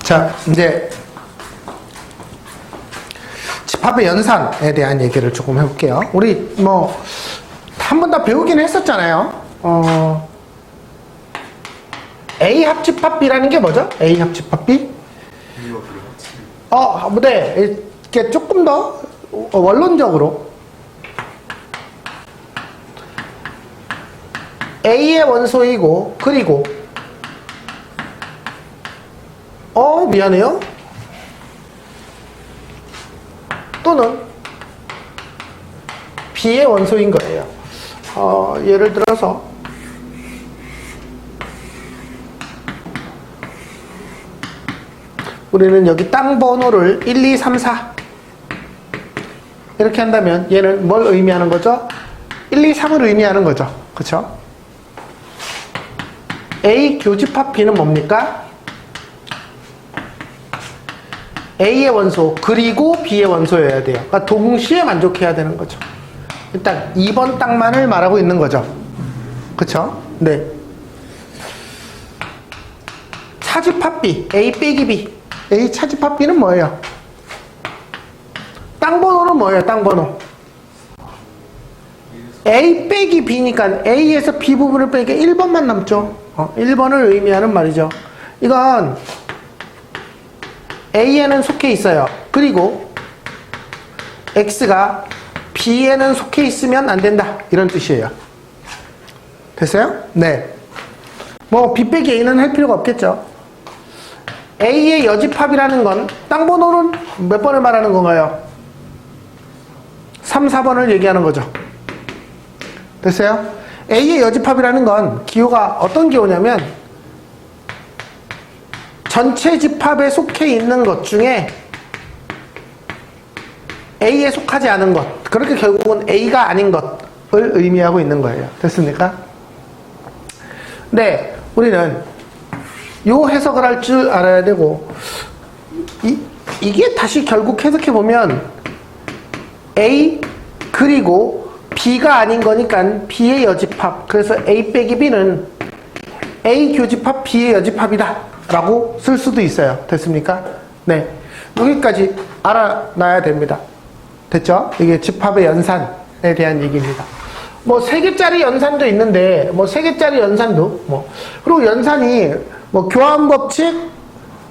자, 이제 집합의 연산에 대한 얘기를 조금 해볼게요. 우리 뭐 한 번 다 배우긴 했었잖아요. A 합집합 B라는 게 뭐죠? A 합집합 B? 네. 이게 조금 더 원론적으로 A의 원소이고, 그리고 미안해요. 또는 B의 원소인 거예요. 예를 들어서 우리는 여기 땅 번호를 1, 2, 3, 4 이렇게 한다면 얘는 뭘 의미하는 거죠? 1, 2, 3을 의미하는 거죠. 그쵸? A 교집합 B는 뭡니까? A의 원소 그리고 B의 원소여야 돼요. 그러니까 동시에 만족해야 되는 거죠. 일단 2번 땅만을 말하고 있는 거죠. 그쵸? 네. 차집합 B, A 빼기 B. A 차집합 B는 뭐예요? 땅 번호는 뭐예요? 땅 번호. A 빼기 B니까 A에서 B 부분을 빼니까 1번만 남죠. 1번을 의미하는 말이죠. 이건 A에는 속해 있어요. 그리고 X가 B에는 속해 있으면 안 된다. 이런 뜻이에요. 됐어요? 네. 뭐 B 빼기 A는 할 필요가 없겠죠. A의 여집합이라는 건 땅 번호는 몇 번을 말하는 건가요? 3, 4번을 얘기하는 거죠. 됐어요? A의 여집합이라는 건 기호가 어떤 기호냐면 전체 집합에 속해 있는 것 중에 A에 속하지 않은 것, 그렇게 결국은 A가 아닌 것을 의미하고 있는 거예요. 됐습니까? 네, 우리는 요 해석을 할 줄 알아야 되고, 이게 다시 결국 해석해보면 A 그리고 B가 아닌 거니까 B의 여집합, 그래서 A 빼기 B는 A 교집합 B의 여집합이다 라고 쓸 수도 있어요. 됐습니까? 네, 여기까지 알아놔야 됩니다. 됐죠? 이게 집합의 연산에 대한 얘기입니다. 뭐 3개짜리 연산도 있는데, 뭐 3개짜리 연산도, 그리고 연산이 교환법칙,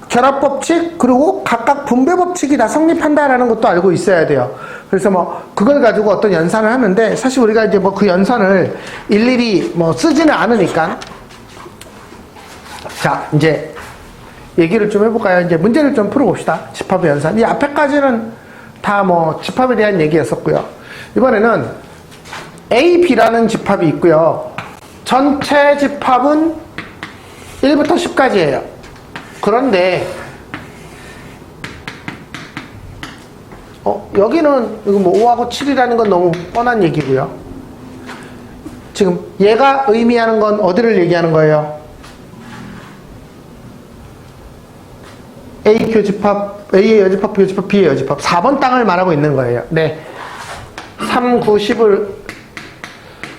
결합법칙, 그리고 각각 분배법칙이 다 성립한다라는 것도 알고 있어야 돼요. 그래서 그걸 가지고 어떤 연산을 하는데, 사실 우리가 이제 그 연산을 일일이 쓰지는 않으니까. 자, 이제 얘기를 좀 해볼까요? 이제 문제를 좀 풀어봅시다. 집합의 연산. 이 앞에까지는 다 집합에 대한 얘기였었고요. 이번에는 A, B라는 집합이 있고요. 전체 집합은 1부터 10까지예요. 그런데 여기는 이거 5하고 7이라는 건 너무 뻔한 얘기고요. 지금 얘가 의미하는 건 어디를 얘기하는 거예요? A 교집합, A의 여집합, 교집합, B의 여집합. 4번 땅을 말하고 있는 거예요. 네. 3, 9, 10을.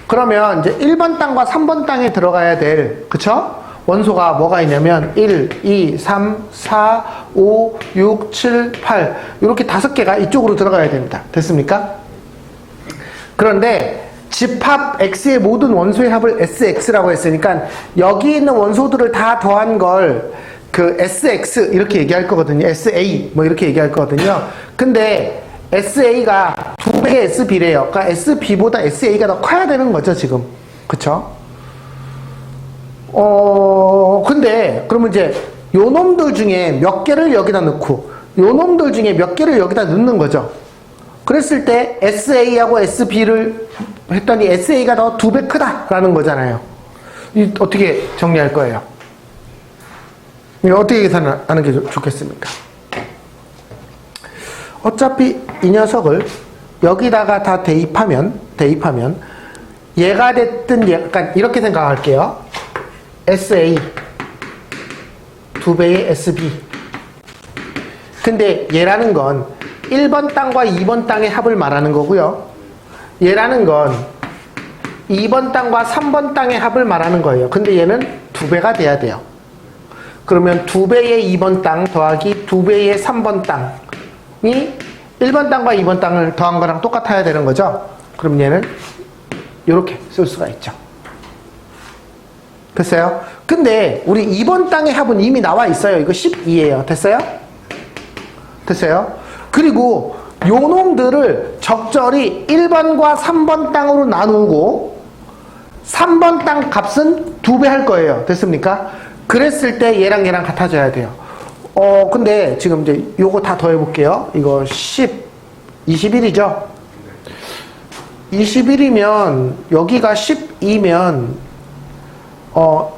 그러면 이제 1번 땅과 3번 땅에 들어가야 될, 그쵸? 원소가 뭐가 있냐면 1, 2, 3, 4, 5, 6, 7, 8 이렇게 5개가 이쪽으로 들어가야 됩니다. 됐습니까? 그런데 집합 X의 모든 원소의 합을 SX라고 했으니까 여기 있는 원소들을 다 더한 걸 그 SX 이렇게 얘기할 거거든요. SA 이렇게 얘기할 거거든요. 근데 SA가 2배의 SB래요. 그러니까 SB보다 SA가 더 커야 되는 거죠, 지금. 그쵸? 근데 그러면 이제 요 놈들 중에 몇 개를 여기다 넣고 요 놈들 중에 몇 개를 여기다 넣는 거죠. 그랬을 때 SA하고 SB를 했더니 SA가 더 2배 크다라는 거잖아요. 이 어떻게 정리할 거예요? 이거 어떻게 계산하는 게 좋겠습니까? 어차피 이 녀석을 여기다가 다 대입하면 얘가 됐든 약간 이렇게 생각할게요. SA 2배의 SB. 근데 얘라는 건 1번 땅과 2번 땅의 합을 말하는 거고요. 얘라는 건 2번 땅과 3번 땅의 합을 말하는 거예요. 근데 얘는 2배가 돼야 돼요. 그러면 2배의 2번 땅 더하기 2배의 3번 땅이 1번 땅과 2번 땅을 더한 거랑 똑같아야 되는 거죠. 그럼 얘는 이렇게 쓸 수가 있죠. 됐어요? 근데 우리 2번 땅의 합은 이미 나와 있어요. 이거 12예요. 됐어요? 됐어요? 그리고 요 놈들을 적절히 1번과 3번 땅으로 나누고 3번 땅 값은 2배 할 거예요. 됐습니까? 그랬을 때 얘랑 얘랑 같아져야 돼요. 근데 지금 이제 요거 다 더해볼게요. 이거 21이죠? 21이면 여기가 12면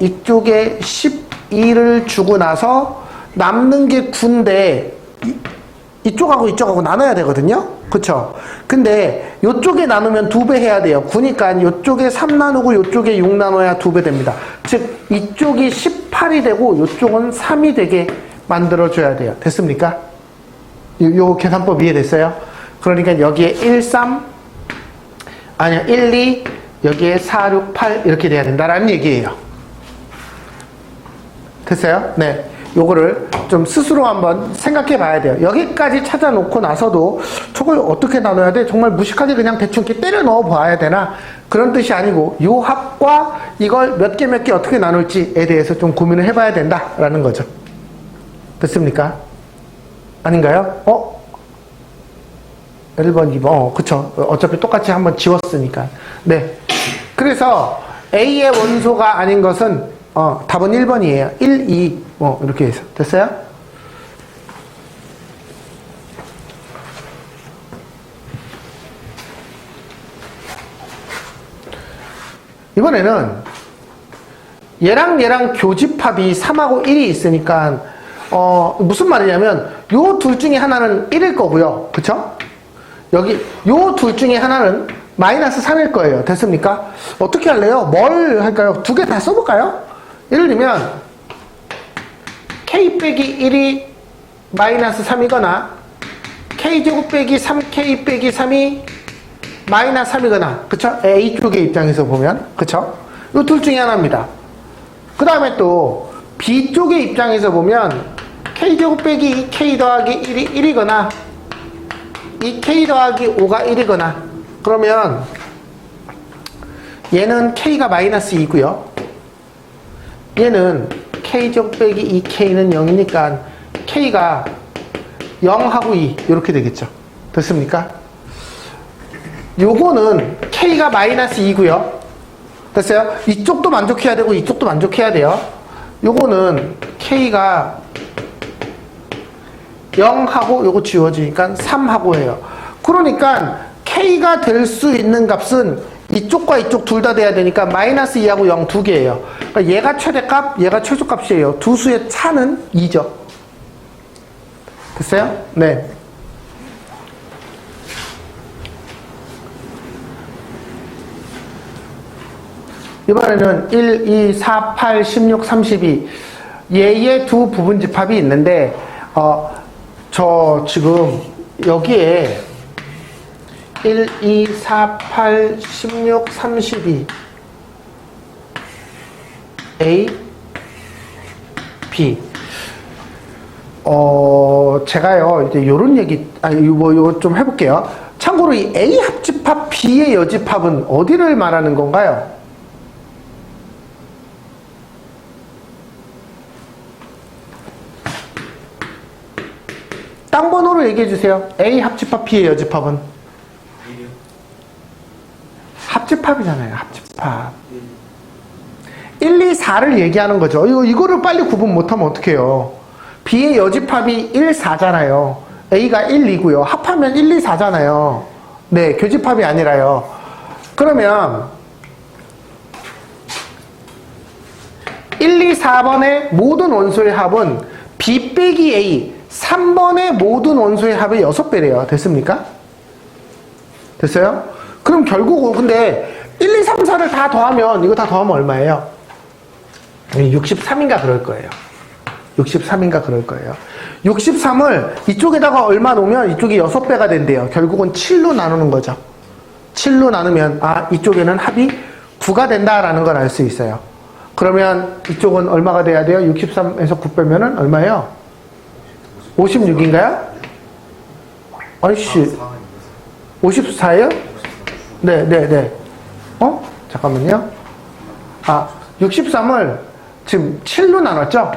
이쪽에 12를 주고 나서 남는 게 9인데 이쪽하고 이쪽하고 나눠야 되거든요. 그쵸? 근데 이쪽에 나누면 2배 해야 돼요. 9니까 이쪽에 3 나누고 이쪽에 6 나눠야 2배 됩니다. 즉 이쪽이 18이 되고 이쪽은 3이 되게 만들어줘야 돼요. 됐습니까? 요 계산법 이해됐어요? 그러니까 여기에 1, 3 아니야 1, 2 여기에 4, 6, 8 이렇게 돼야 된다라는 얘기예요. 됐어요? 네. 요거를 좀 스스로 한번 생각해 봐야 돼요. 여기까지 찾아놓고 나서도 저걸 어떻게 나눠야 돼? 정말 무식하게 그냥 대충 이렇게 때려 넣어 봐야 되나? 그런 뜻이 아니고 요 합과 이걸 몇 개 몇 개 어떻게 나눌지에 대해서 좀 고민을 해봐야 된다라는 거죠. 됐습니까? 아닌가요? 1번, 2번. 그쵸. 어차피 똑같이 한번 지웠으니까. 네. 그래서 A의 원소가 아닌 것은 답은 1번이에요. 1, 2, 이렇게 해서. 됐어요? 이번에는 얘랑 얘랑 교집합이 3하고 1이 있으니까 무슨 말이냐면 요 둘 중에 하나는 1일 거고요. 그쵸? 여기 요 둘 중에 하나는 마이너스 3일 거예요. 됐습니까? 어떻게 할래요? 뭘 할까요? 두 개 다 써볼까요? 예를 들면 k 빼기 1이 마이너스 3이거나 k제곱 빼기 3k 빼기 3이 마이너스 3이거나 그쵸? A쪽의 입장에서 보면 그쵸? 이 둘 중에 하나입니다. 그 다음에 또 B쪽의 입장에서 보면 k제곱 빼기 2k 더하기 1이 1이거나 2k 더하기 5가 1이거나 그러면 얘는 k가 마이너스 2고요. 얘는 k제곱 빼기 2k는 0이니까 k가 0하고 2 이렇게 되겠죠. 됐습니까? 요거는 k가 마이너스 2고요. 됐어요? 이쪽도 만족해야 되고 이쪽도 만족해야 돼요. 요거는 k가 0하고 요거 지워지니까 3하고 해요. 그러니까 k가 될 수 있는 값은 이쪽과 이쪽 둘 다 돼야 되니까 마이너스 2하고 0 두 개예요. 그러니까 얘가 최대값, 얘가 최소값이에요. 두 수의 차는 2죠. 됐어요? 네. 이번에는 1, 2, 4, 8, 16, 32 얘의 두 부분집합이 있는데 저 지금 여기에 1, 2, 4, 8, 16, 32 A, B 제가요 이제 요런 얘기 요거 좀 해볼게요. 참고로 이 A 합집합 B의 여집합은 어디를 말하는 건가요? 땅 번호로 얘기해 주세요. A 합집합 B의 여집합은? 합집합이잖아요. 합집합. 1, 2, 4를 얘기하는 거죠. 이거를 빨리 구분 못하면 어떡해요. B의 여집합이 1, 4잖아요. A가 1, 2고요. 합하면 1, 2, 4잖아요. 네, 교집합이 아니라요. 그러면 1, 2, 4번의 모든 원소의 합은 B 빼기 A 3번의 모든 원소의 합의 6배래요. 됐습니까? 됐어요? 그럼 결국 근데 1, 2, 3, 4를 다 더하면 이거 다 더하면 얼마예요? 63인가 그럴 거예요. 63인가 그럴 거예요. 63을 이쪽에다가 얼마 놓으면 이쪽이 6배가 된대요. 결국은 7로 나누는 거죠. 7로 나누면 이쪽에는 합이 9가 된다라는 걸 알 수 있어요. 그러면 이쪽은 얼마가 돼야 돼요? 63에서 9 빼면은 얼마예요? 56인가요? 아이씨, 54예요? 네. 잠깐만요. 63을 지금 7로 나눴죠?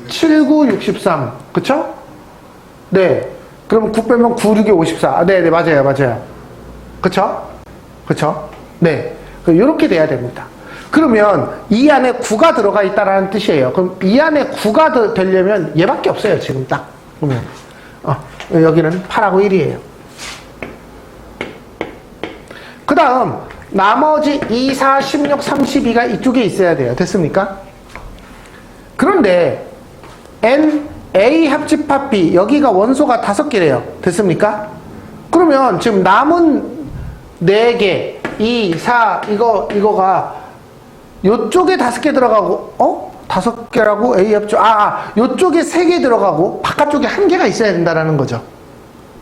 7, 9, 63. 그쵸? 네. 그럼 9 빼면 9, 6에 54. 네, 맞아요. 그쵸? 네. 이렇게 돼야 됩니다. 그러면 이 안에 9가 들어가 있다라는 뜻이에요. 그럼 이 안에 9가 되려면 얘밖에 없어요. 지금 딱 보면. 여기는 8하고 1이에요. 그 다음 나머지 2, 4, 16, 32가 이쪽에 있어야 돼요. 됐습니까? 그런데 N, A 합집합 B 여기가 원소가 5개래요. 됐습니까? 그러면 지금 남은 4개 2, 4 이거가 요쪽에 5개 들어가고 5개라고 A 합집 요쪽에 3개 들어가고 바깥쪽에 1개가 있어야 된다는 거죠.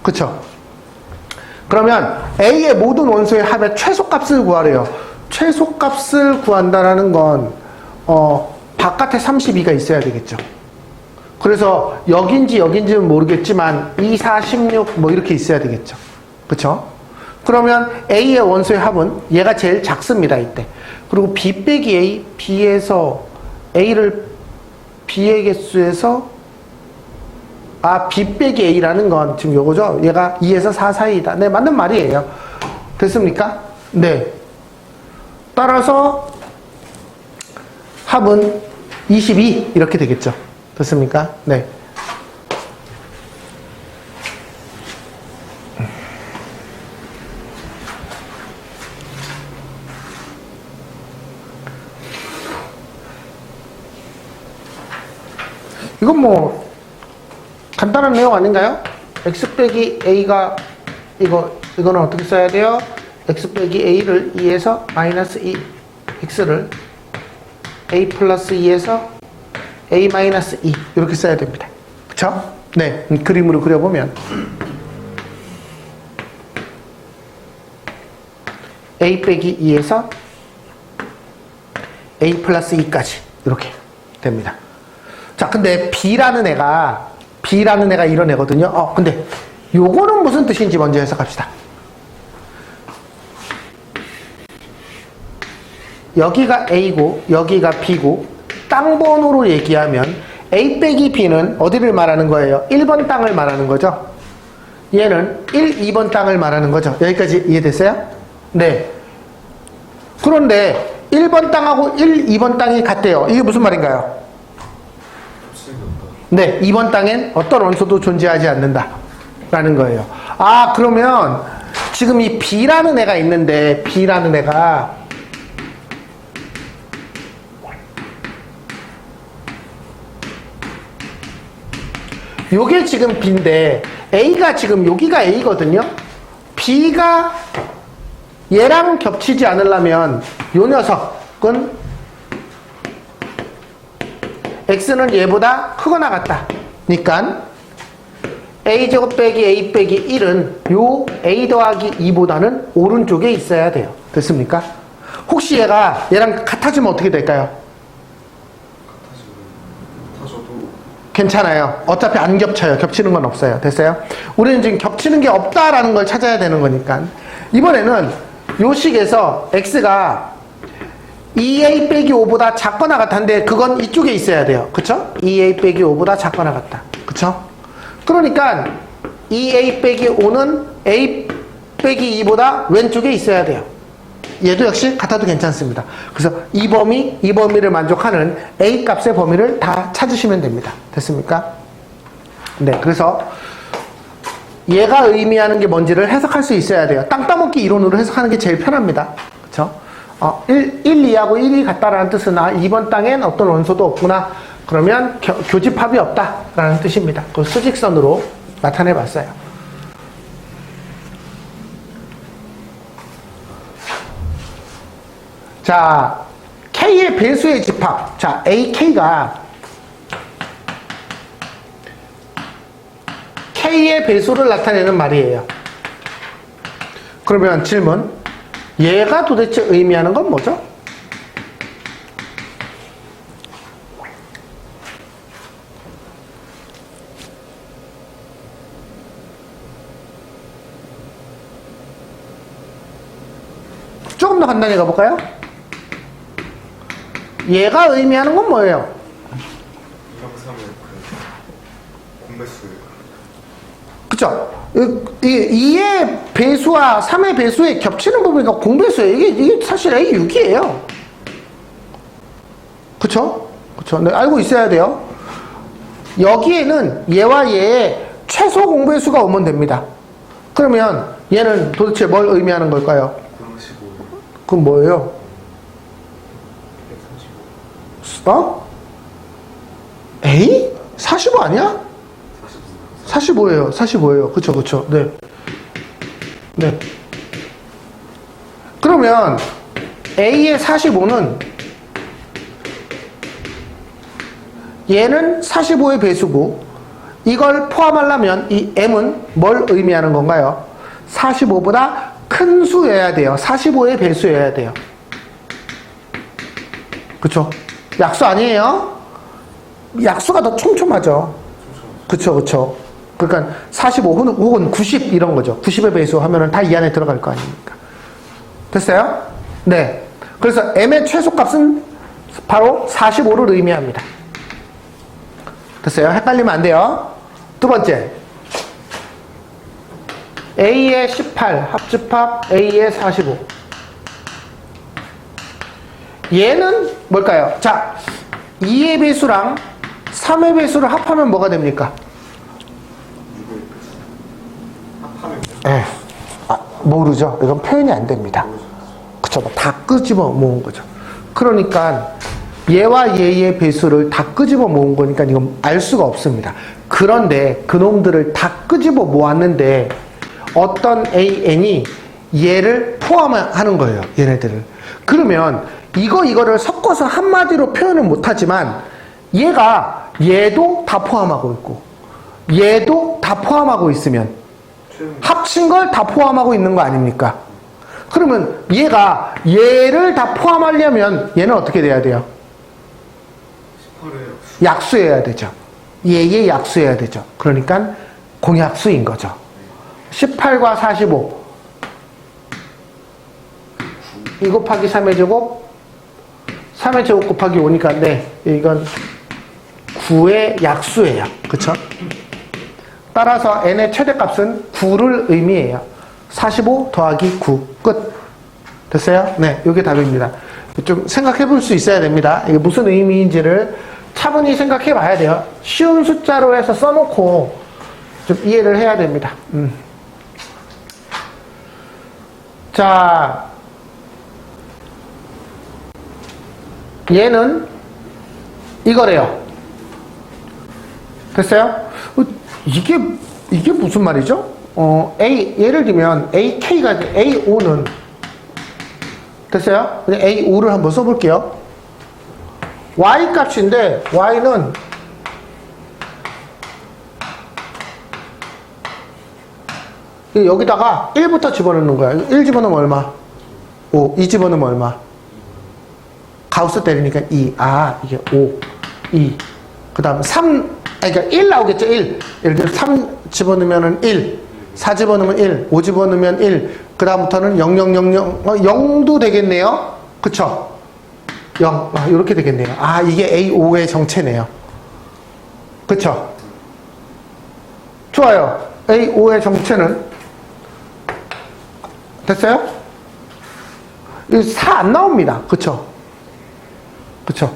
그쵸? 그러면 A의 모든 원소의 합의 최소값을 구하래요. 최소값을 구한다라는 건 바깥에 32가 있어야 되겠죠. 그래서 여긴지는 모르겠지만 2, 4, 16 뭐 이렇게 있어야 되겠죠. 그쵸? 그러면 A의 원소의 합은 얘가 제일 작습니다. 이때. 그리고 B 빼기 A, B에서 A를 B의 개수에서 B 빼기 A라는 건 지금 요거죠? 얘가 2에서 4 사이이다. 네, 맞는 말이에요. 됐습니까? 네. 따라서 합은 22 이렇게 되겠죠. 됐습니까? 네. 이건 뭐 간단한 내용 아닌가요? x 빼기 a가 이거는 어떻게 써야 돼요? x 빼기 a를 2에서 마이너스 2 x를 a 플러스 2에서 a 마이너스 2 이렇게 써야 됩니다. 그쵸? 네, 그림으로 그려보면 a 빼기 2에서 a 플러스 2까지 이렇게 됩니다. 자, 근데 B라는 애가 이런 애거든요. 근데 요거는 무슨 뜻인지 먼저 해석합시다. 여기가 A고 여기가 B고 땅 번호로 얘기하면 A 빼기 B는 어디를 말하는 거예요? 1번 땅을 말하는 거죠. 얘는 1, 2번 땅을 말하는 거죠. 여기까지 이해됐어요? 네. 그런데 1번 땅하고 1, 2번 땅이 같대요. 이게 무슨 말인가요? 네, 2번 땅엔 어떤 원소도 존재하지 않는다 라는 거예요. 그러면 지금 이 B라는 애가 있는데 B라는 애가 요게 지금 B인데 A가 지금 여기가 A거든요. B가 얘랑 겹치지 않으려면 요 녀석은 x는 얘보다 크거나 같다. 그러니까 a제곱 빼기 a 빼기 1은 요 a 더하기 2보다는 오른쪽에 있어야 돼요. 됐습니까? 혹시 얘랑 같아지면 어떻게 될까요? 괜찮아요. 어차피 안 겹쳐요. 겹치는 건 없어요. 됐어요? 우리는 지금 겹치는 게 없다라는 걸 찾아야 되는 거니까 이번에는 요 식에서 x가 2a 빼기 5보다 작거나 같은데 그건 이쪽에 있어야 돼요. 그쵸? 2a 빼기 5보다 작거나 같다. 그쵸? 그러니까 2a 빼기 5는 a 빼기 2보다 왼쪽에 있어야 돼요. 얘도 역시 같아도 괜찮습니다. 그래서 이 범위를 만족하는 a 값의 범위를 다 찾으시면 됩니다. 됐습니까? 네, 그래서 얘가 의미하는 게 뭔지를 해석할 수 있어야 돼요. 땅 따먹기 이론으로 해석하는 게 제일 편합니다. 그쵸? 1, 2하고 1이 같다라는 뜻은 2번 땅엔 어떤 원소도 없구나. 그러면 교집합이 없다라는 뜻입니다. 그 수직선으로 나타내 봤어요. 자, K의 배수의 집합. 자, AK가 K의 배수를 나타내는 말이에요. 그러면 질문. 얘가 도대체 의미하는 건 뭐죠? 조금 더 간단히 가볼까요? 얘가 의미하는 건 뭐예요? 2랑 3의 그 공배수. 그쵸? 2의 배수와 3의 배수에 겹치는 부분이니까 공배수예요. 이게 사실 A6이에요. 그쵸? 그쵸? 네, 알고 있어야 돼요. 여기에는 얘와 얘의 최소 공배수가 오면 됩니다. 그러면 얘는 도대체 뭘 의미하는 걸까요? 135. 그럼 뭐예요? 135. 어? A? 45 아니야? 45예요. 45예요. 그쵸, 그쵸. 네. 네. 그러면 A의 45는 얘는 45의 배수고 이걸 포함하려면 이 M은 뭘 의미하는 건가요? 45보다 큰 수여야 돼요. 45의 배수여야 돼요. 그쵸? 약수 아니에요? 약수가 더 촘촘하죠. 그쵸, 그쵸. 그러니까 45 혹은 90 이런 거죠. 90의 배수 하면은 다 이 안에 들어갈 거 아닙니까? 됐어요? 네. 그래서 M의 최소값은 바로 45를 의미합니다. 됐어요? 헷갈리면 안 돼요. 두 번째. A의 18, 합집합 A의 45. 얘는 뭘까요? 자, 2의 배수랑 3의 배수를 합하면 뭐가 됩니까? 6의 배수. 합하면. 에, 모르죠. 이건 표현이 안 됩니다. 그쵸? 다 끄집어 모은 거죠. 그러니까 얘와 얘의 배수를 다 끄집어 모은 거니까 이건 알 수가 없습니다. 그런데 그놈들을 다 끄집어 모았는데 어떤 AN이 얘를 포함하는 거예요. 얘네들을. 그러면 이거를 섞어서 한마디로 표현은 못하지만 얘가 얘도 다 포함하고 있고 얘도 다 포함하고 있으면 합친 걸 다 포함하고 있는 거 아닙니까? 그러면 얘가 얘를 다 포함하려면 얘는 어떻게 돼야 돼요? 18의 약수여야 되죠. 얘의 약수여야 되죠. 그러니까 공약수인 거죠. 18과 45 2 곱하기 3의 제곱 3의 제곱 곱하기 5니까 네, 이건 9의 약수예요. 그쵸? 따라서 n의 최대값은 9를 의미해요. 45 더하기 9 끝. 됐어요? 네, 이게 답입니다. 좀 생각해 볼 수 있어야 됩니다. 이게 무슨 의미인지를 차분히 생각해 봐야 돼요. 쉬운 숫자로 해서 써놓고 좀 이해를 해야 됩니다. 자, 얘는 이거래요. 됐어요? 이게 무슨 말이죠? 예를 들면 AK가 A5는 됐어요? 그냥 A5를 한번 써볼게요. Y 값인데 Y는 여기다가 1부터 집어넣는 거야. 1 집어넣으면 얼마? 5. 2 집어넣으면 얼마? 가우스 때리니까 2. 아, 이게 5, 2. 그 다음 3, 그러니까 1 나오겠죠, 1. 예를 들어 3 집어넣으면 1. 4 집어넣으면 1. 5 집어넣으면 1. 그 다음부터는 0, 0, 0, 0. 0도 되겠네요. 그쵸? 0. 이렇게 되겠네요. 아, 이게 A5의 정체네요. 그쵸? 좋아요. A5의 정체는 됐어요? 4 안 나옵니다. 그쵸? 그쵸?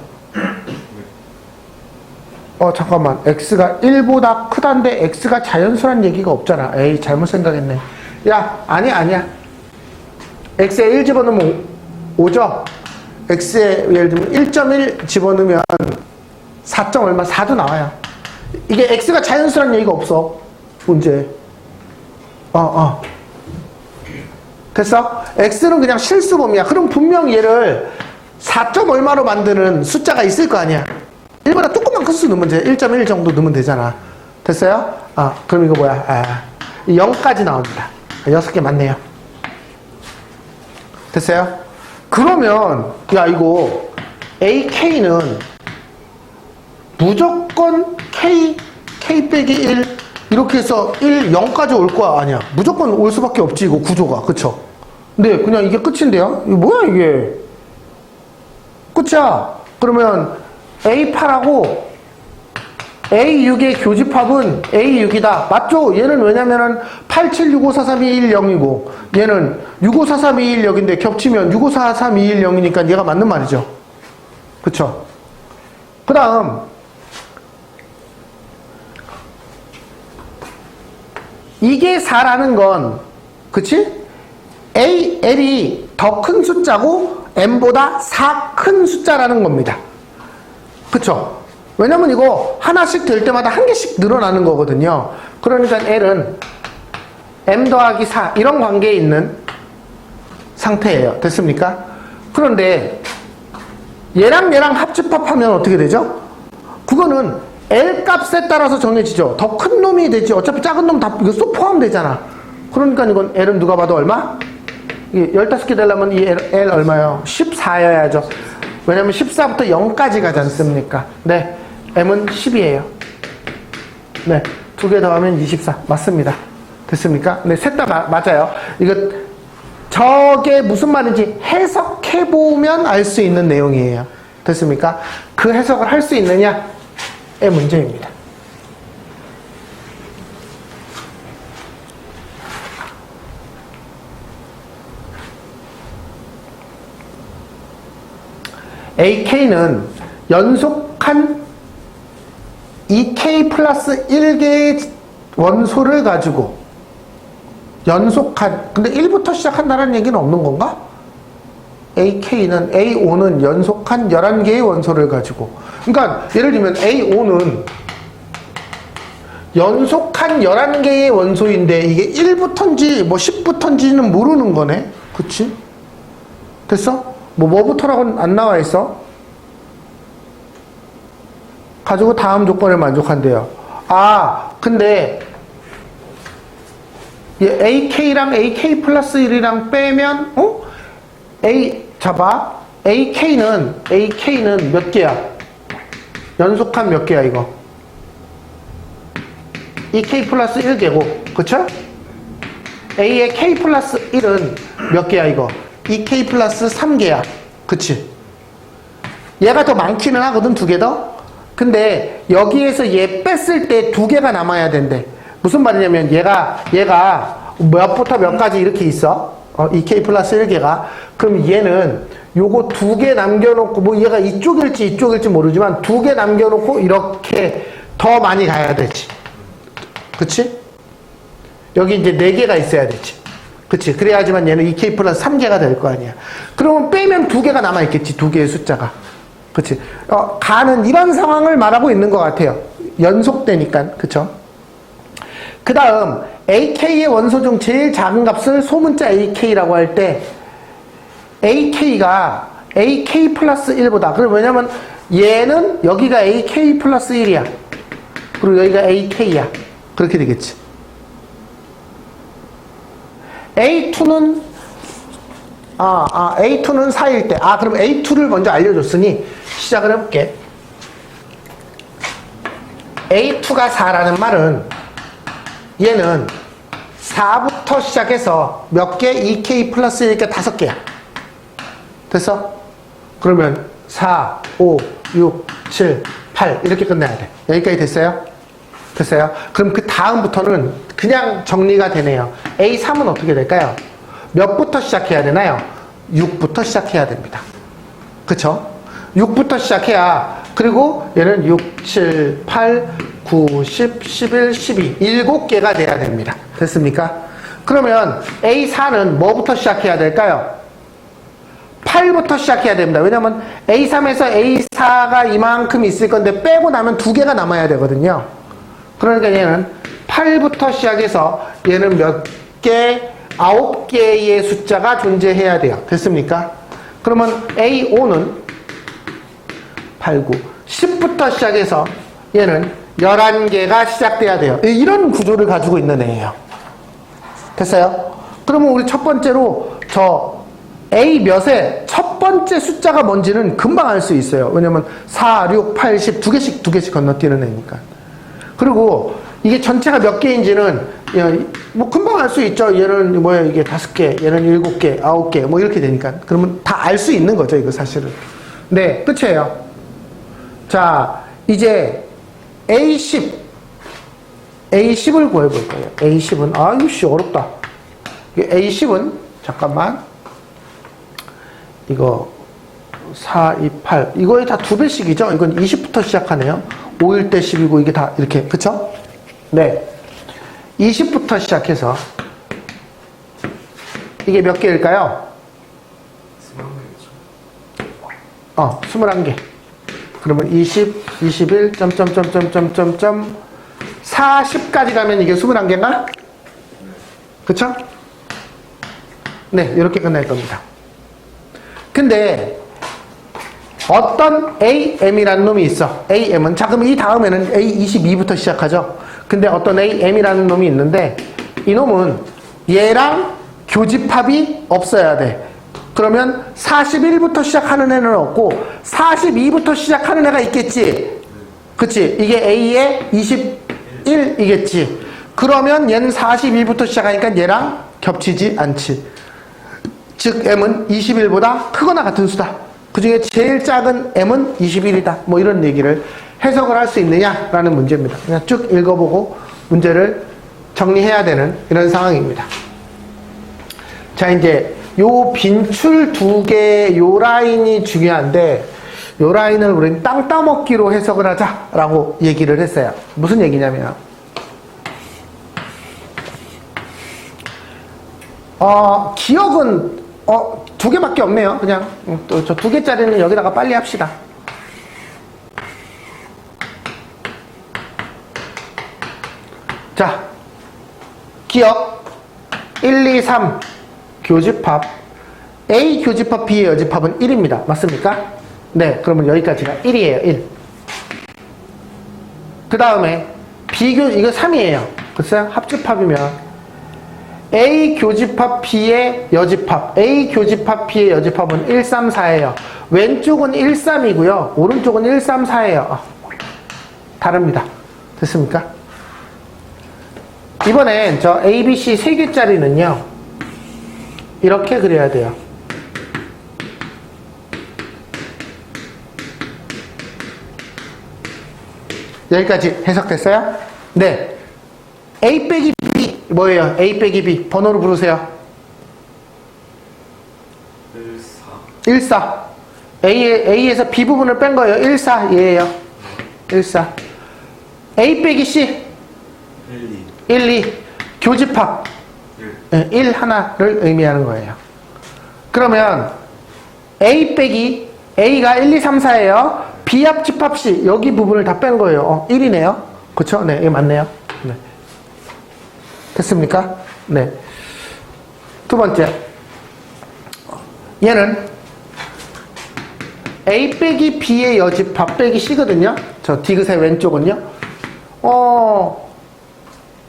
잠깐만. x가 1보다 크다는데 x가 자연수란 얘기가 없잖아. 에이, 잘못 생각했네. 야, 아니야. x에 1 집어넣으면 5죠? x에 예를 들면 1.1 집어넣으면 4. 얼마? 4도 나와요. 이게 x가 자연수란 얘기가 없어. 문제. 됐어? x는 그냥 실수범위야. 그럼 분명 얘를 4. 얼마로 만드는 숫자가 있을 거 아니야. 1보다 조금만 클 수 넣으면 돼. 1.1 정도 넣으면 되잖아. 됐어요? 그럼 이거 뭐야? 0까지 나옵니다. 6개 맞네요. 됐어요? 그러면 야, 이거 AK는 무조건 K 빼기 1 이렇게 해서 1, 0까지 올 거야? 아니야. 무조건 올 수밖에 없지, 이거 구조가. 그쵸? 네, 그냥 이게 끝인데요? 이게 뭐야, 이게? 끝이야. 그러면 A8하고 A6의 교집합은 A6이다. 맞죠? 얘는 왜냐면은 87654321 0이고 얘는 654321 0인데 겹치면 654321 0이니까 얘가 맞는 말이죠. 그쵸? 그 다음 이게 4라는 건 그치? L이 더 큰 숫자고 M보다 4 큰 숫자라는 겁니다. 그쵸? 왜냐면 이거 하나씩 될 때마다 한 개씩 늘어나는 거거든요. 그러니까 L은 M 더하기 4 이런 관계에 있는 상태예요. 됐습니까? 그런데 얘랑 합집합하면 어떻게 되죠? 그거는 L 값에 따라서 정해지죠. 더 큰 놈이 되지. 어차피 작은 놈 다 이거 쏙 포함되잖아. 그러니까 이건 L은 누가 봐도 얼마? 15개 되려면 이 L 얼마요? 14여야죠. 왜냐면 14부터 0까지 가지 않습니까? 네. M은 10이에요. 네. 2개 더하면 24. 맞습니다. 됐습니까? 네. 셋 다 맞아요. 이거, 저게 무슨 말인지 해석해보면 알 수 있는 내용이에요. 됐습니까? 그 해석을 할 수 있느냐의 문제입니다. AK는 연속한 2K 플러스 1개의 원소를 가지고 연속한, 근데 1부터 시작한다는 얘기는 없는 건가? A5는 연속한 11개의 원소를 가지고, 그러니까 예를 들면 A5는 연속한 11개의 원소인데 이게 1부터인지 뭐 10부터인지는 모르는 거네. 그치? 됐어? 뭐부터라고는 안 나와 있어? 가지고 다음 조건을 만족한대요. 아, 근데 AK랑 AK 플러스 1이랑 빼면 잡아. AK는 몇 개야? 연속한 몇 개야 이거? EK 플러스 1개고 그쵸? A의 K 플러스 1은 몇 개야 이거? EK 플러스 3개야. 그치? 얘가 더 많기는 하거든, 2개 더? 근데 여기에서 얘 뺐을 때 2개가 남아야 된대. 무슨 말이냐면 얘가 몇부터 몇까지 이렇게 있어. EK 플러스 1개가. 그럼 얘는 요거 2개 남겨놓고, 뭐 얘가 이쪽일지 모르지만 2개 남겨놓고 이렇게 더 많이 가야 되지. 그치? 여기 이제 4개가 있어야 되지. 그치? 그래야지만 얘는 EK 플러스 3개가 될 거 아니야. 그러면 빼면 2개가 남아있겠지. 2개의 숫자가. 그치? 가는 이런 상황을 말하고 있는 것 같아요. 연속되니까. 그쵸? 그 다음, AK의 원소 중 제일 작은 값을 소문자 AK라고 할 때, AK가 AK 플러스 1보다. 그럼 왜냐면 얘는 여기가 AK 플러스 1이야. 그리고 여기가 AK야. 그렇게 되겠지. A2는 A2는 4일 때. 그럼 A2를 먼저 알려줬으니 시작을 해볼게. A2가 4라는 말은 얘는 4부터 시작해서 몇 개? 2K 플러스 1개 5개야. 됐어? 그러면 4, 5, 6, 7, 8 이렇게 끝내야 돼. 여기까지 됐어요? 됐어요? 그럼 그 다음부터는 그냥 정리가 되네요. A3은 어떻게 될까요? 몇부터 시작해야 되나요? 6부터 시작해야 됩니다. 그쵸? 6부터 시작해야, 그리고 얘는 6, 7, 8, 9, 10, 11, 12 7개가 돼야 됩니다. 됐습니까? 그러면 A4는 뭐부터 시작해야 될까요? 8부터 시작해야 됩니다. 왜냐면 A3에서 A4가 이만큼 있을 건데 빼고 나면 2개가 남아야 되거든요. 그러니까 얘는 8부터 시작해서 얘는 몇 개? 9개의 숫자가 존재해야 돼요. 됐습니까? 그러면 A5는 8, 9, 10부터 시작해서 얘는 11개가 시작돼야 돼요. 이런 구조를 가지고 있는 애예요. 됐어요? 그러면 우리 첫 번째로 저 A 몇의 첫 번째 숫자가 뭔지는 금방 알 수 있어요. 왜냐면 4, 6, 8, 10 두 개씩 건너뛰는 애니까. 그리고 이게 전체가 몇 개인지는 야, 뭐 금방 알 수 있죠. 얘는 뭐야 이게 5개, 얘는 7개, 9개 뭐 이렇게 되니까. 그러면 다 알 수 있는 거죠 이거 사실은. 네, 끝이에요. 자, 이제 A10을 구해볼 거예요. A10은 아유씨 어렵다. A10은 잠깐만 이거 4, 2, 8 이거에 다 2배씩이죠. 이건 20부터 시작하네요. 5일 때 10이고 이게 다 이렇게 그쵸? 네, 20부터 시작해서 이게 몇 개일까요? 21개. 그러면 20, 21, 40까지 가면 이게 21개인가? 그쵸? 네, 이렇게 끝날 겁니다. 근데 어떤 AM이라는 놈이 있어. AM은 자 그럼 이 다음에는 A22부터 시작하죠. 근데 어떤 AM이라는 놈이 있는데 이 놈은 얘랑 교집합이 없어야 돼. 그러면 41부터 시작하는 애는 없고 42부터 시작하는 애가 있겠지. 그치? 이게 A의 21이겠지. 그러면 얘는 42부터 시작하니까 얘랑 겹치지 않지. 즉 M은 21보다 크거나 같은 수다. 그 중에 제일 작은 M은 21이다. 뭐 이런 얘기를 해석을 할 수 있느냐라는 문제입니다. 그냥 쭉 읽어보고 문제를 정리해야 되는 이런 상황입니다. 자, 이제 요 빈출 2개 요 라인이 중요한데 요 라인을 우리는 땅 따먹기로 해석을 하자라고 얘기를 했어요. 무슨 얘기냐면 기억은 2개밖에 없네요. 그냥 저 2개짜리는 여기다가 빨리 합시다. 자, 기억 1, 2, 3 교집합 A 교집합 B의 여집합은 1입니다. 맞습니까? 네, 그러면 여기까지가 1이에요. 1. 그 다음에 이거 3이에요. 글쎄요? 합집합이면 A 교집합 B의 여집합 A 교집합 B의 여집합은 1, 3, 4예요. 왼쪽은 1, 3이고요. 오른쪽은 1, 3, 4예요. 다릅니다. 됐습니까? 이번엔 저 A, B, C 3개짜리는요. 이렇게 그려야 돼요. 여기까지 해석됐어요? 네. A 빼기 B 뭐예요? A 빼기 B 번호로 부르세요. 1, 4. A에서 B 부분을 뺀 거예요. 1, 4 얘예요. 1, 4. A 빼기 C 1, 2 교집합 1 하나를 의미하는 거예요. 그러면 A 빼기 A가 1, 2, 3, 4예요. B 합집합 C 여기 부분을 다 뺀 거예요. 1이네요. 그쵸? 네, 이게 맞네요. 네. 됐습니까? 네. 두 번째. 얘는 A 빼기 B의 여집합 빼기 C거든요. 저 디귿의 왼쪽은요.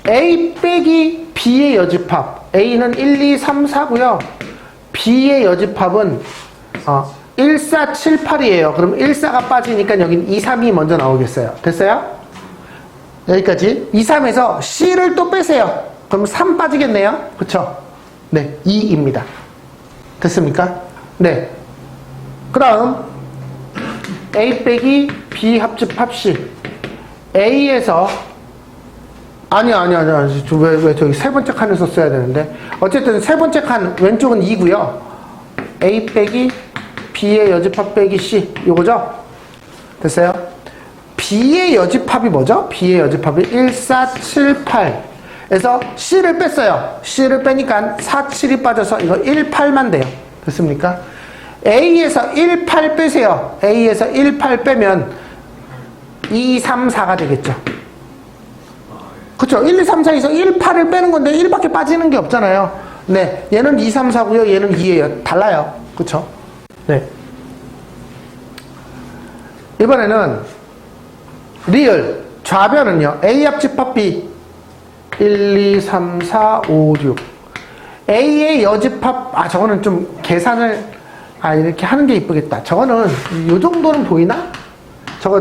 A 빼기 B의 여집합. A는 1, 2, 3, 4고요. B의 여집합은 1, 4, 7, 8이에요. 그럼 1, 4가 빠지니까 여긴 2, 3이 먼저 나오겠어요. 됐어요? 여기까지. 2, 3에서 C를 또 빼세요. 그럼 3 빠지겠네요. 그쵸? 네, 2입니다. 됐습니까? 네. 그 다음 A 빼기 B 합집합 C. A에서 아니야. 왜 저기 세 번째 칸에서 써야 되는데. 어쨌든 세 번째 칸 왼쪽은 2고요. A 빼기 B의 여집합 빼기 C 요거죠? 됐어요? B의 여집합이 뭐죠? B의 여집합이 1, 4, 7, 8에서 C를 뺐어요. C를 빼니까 4, 7이 빠져서 이거 1, 8만 돼요. 됐습니까? A에서 1, 8 빼세요. A에서 1, 8 빼면 2, 3, 4가 되겠죠. 그쵸? 1, 2, 3, 4에서 1, 8을 빼는 건데 1밖에 빠지는 게 없잖아요. 네. 얘는 2, 3, 4고요. 얘는 2예요. 달라요. 그쵸? 네. 이번에는 리을 좌변은요. A 합집합 B 1, 2, 3, 4, 5, 6 A의 여집합 저거는 좀 계산을 이렇게 하는 게 이쁘겠다. 저거는 요 정도는 보이나? 저거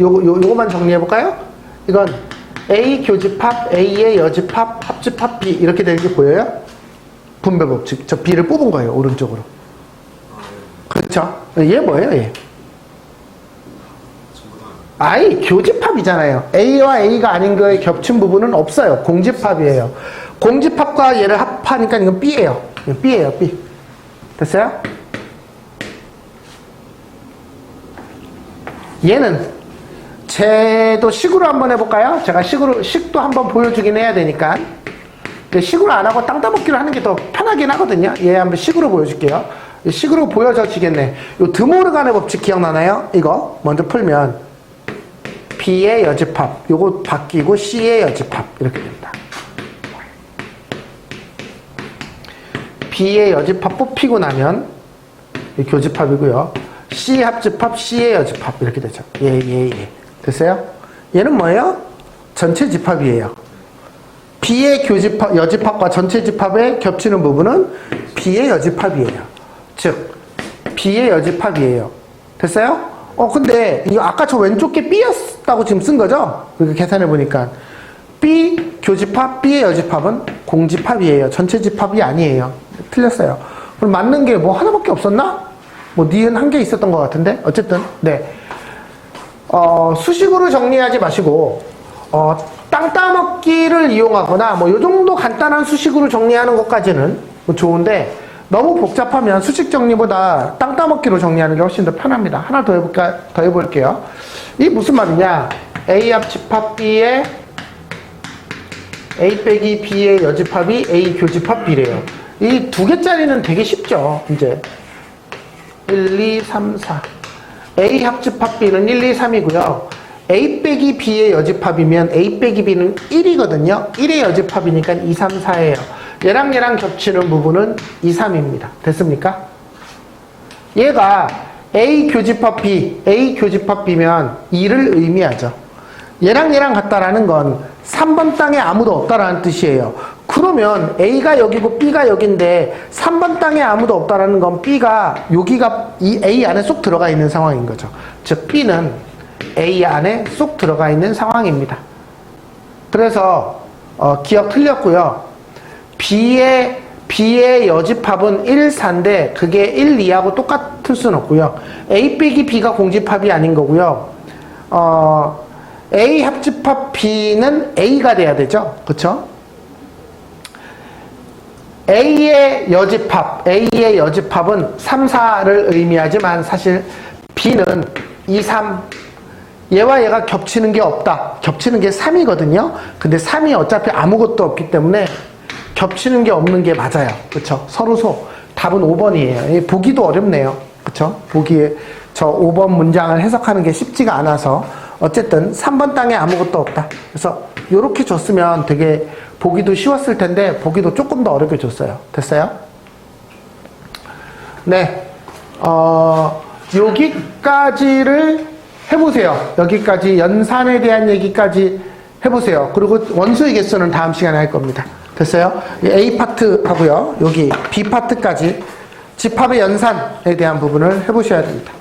요거만 정리해 볼까요? 이건 A 교집합, A의 여집합, 합집합 B 이렇게 되는 게 보여요? 분배 법칙. 저 B를 뽑은 거예요, 오른쪽으로. 그렇죠? 얘 뭐예요, 얘? 아이, 교집합이잖아요. A와 A가 아닌 거에 겹친 부분은 없어요. 공집합이에요. 공집합과 얘를 합하니까 이건 B예요. 이건 B예요, B. 됐어요? 얘는 쟤도 식으로 한번 해볼까요? 제가 식도 한번 보여주긴 해야 되니까. 근데 식으로 안 하고 땅 따먹기로 하는 게 더 편하긴 하거든요. 얘 한번 식으로 보여줄게요. 식으로 보여져지겠네. 요 드모르간의 법칙 기억나나요? 이거 먼저 풀면 B의 여집합, 요거 바뀌고 C의 여집합 이렇게 됩니다. B의 여집합 뽑히고 나면 교집합이고요. C 합집합, C의 여집합 이렇게 되죠. 예. 됐어요? 얘는 뭐예요? 전체 집합이에요. B의 교집합, 여집합과 전체 집합에 겹치는 부분은 B의 여집합이에요. 즉, B의 여집합이에요. 됐어요? 근데 이거 아까 저 왼쪽 게 B였다고 지금 쓴 거죠? 그렇게 계산해 보니까 B 교집합, B의 여집합은 공집합이에요. 전체 집합이 아니에요. 틀렸어요. 그럼 맞는 게 뭐 하나밖에 없었나? 뭐 니은 한 개 있었던 것 같은데 어쨌든 네. 수식으로 정리하지 마시고 땅 따먹기를 이용하거나 뭐 요 정도 간단한 수식으로 정리하는 것까지는 뭐 좋은데 너무 복잡하면 수식 정리보다 땅 따먹기로 정리하는 게 훨씬 더 편합니다. 하나 더 해볼게요. 이게 무슨 말이냐? A 합집합 B의 A 빼기 B의 여집합이 A 교집합 B래요. 이 두 개짜리는 되게 쉽죠. 이제 1, 2, 3, 4 A 합집합 B는 1, 2, 3이고요. A 빼기 B의 여집합이면 A 빼기 B는 1이거든요. 1의 여집합이니까 2, 3, 4예요. 얘랑 겹치는 부분은 2, 3입니다. 됐습니까? 얘가 A 교집합 B, A 교집합 B면 2를 의미하죠. 얘랑 같다라는 건 3번 땅에 아무도 없다라는 뜻이에요. 그러면 A가 여기고 B가 여긴데 3번 땅에 아무도 없다라는 건 B가 여기가 이 A 안에 쏙 들어가 있는 상황인 거죠. 즉 B는 A 안에 쏙 들어가 있는 상황입니다. 그래서 기억 틀렸고요. B의 여집합은 1, 4인데 그게 1, 2하고 똑같을 수는 없고요. A 빼기 B가 공집합이 아닌 거고요. A 합집합 B는 A가 돼야 되죠. 그쵸? A의 여집합은 3, 4를 의미하지만 사실 B는 2, 3 얘와 얘가 겹치는 게 없다. 겹치는 게 3이거든요. 근데 3이 어차피 아무것도 없기 때문에 겹치는 게 없는 게 맞아요. 그쵸? 서로소. 답은 5번이에요. 보기도 어렵네요. 그쵸? 보기에 저 5번 문장을 해석하는 게 쉽지가 않아서 어쨌든 3번 땅에 아무것도 없다. 그래서 이렇게 줬으면 되게 보기도 쉬웠을 텐데 보기도 조금 더 어렵게 줬어요. 됐어요? 네. 여기까지를 해보세요. 여기까지 연산에 대한 얘기까지 해보세요. 그리고 원소의 개수는 다음 시간에 할 겁니다. 됐어요? A 파트 하고요. 여기 B 파트까지 집합의 연산에 대한 부분을 해보셔야 됩니다.